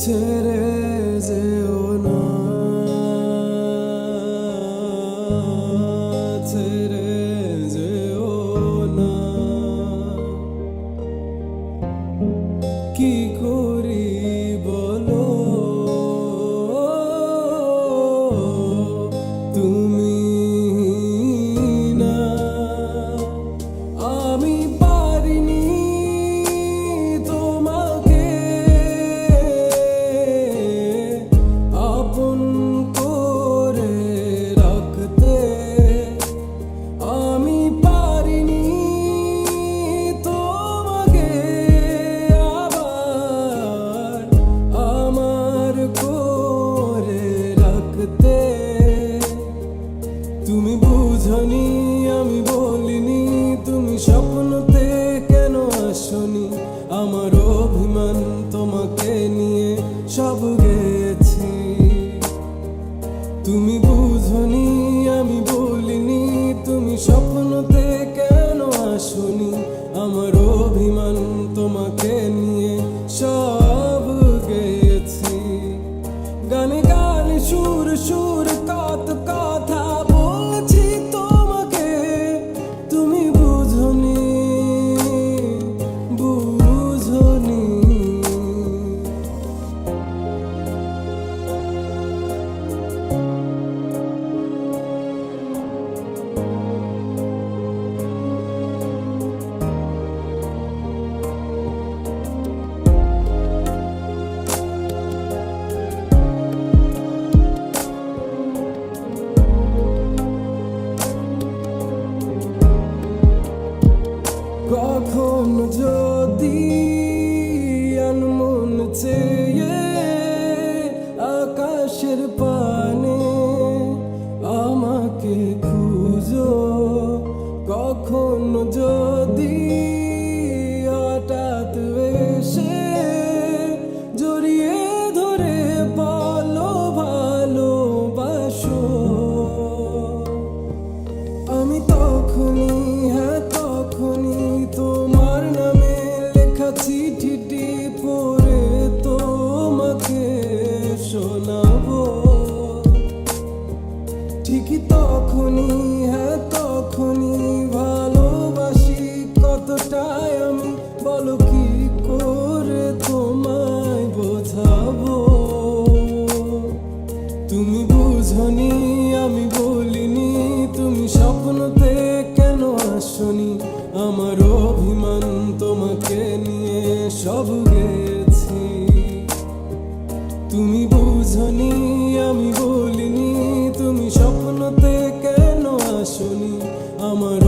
ছেড়ে যেও না, ছেড়ে যেও না। কি করি বলো তুমি না, আমি পারিনি তোমাকে আপন করে রাখতে। আমি পারিনি তোমাকে আবার আমার করে রাখতে। তুমি বুঝনি আমি বলিনি, তুমি স্বপ্নতে কেন আসনি। আমার অভিমান তোমাকে নিয়ে সব গেছি। তুমি বুঝনি আমি বলিনি, তুমি স্বপ্নতে কেন আসনি। আমার অভিমান তোমাকে নিয়ে সব গেছি। গানে গানে সুর সুর কত কথা বলছি তোমাকে, তুমি বুঝনি বুঝনি। কখন যদি আনমন চেয়ে আকাশের পানে আমাকে খুঁজো, কখন যদি হঠাৎ এসে জড়িয়ে ধরে বলো ভালোবাসো। আমি তখনই হ্যাঁ তখনই তোমার নামে লেখা চিঠিটি পড়ে তোমাকে শোনাবো। ঠিকই তখনই হ্যাঁ তখনই ভালোবাসি কতটাই আমি, বলো কি করে তোমায় বোঝাবো। তুমি বুঝনি আমি বলিনি, তুমি স্বপ্নতে কেন আসনি। আমার অভিমান তোমাকে নিয়ে সব গেছি। তুমি বুঝনি আমি বলিনি, তুমি স্বপ্নতে কেন আসনি। আমার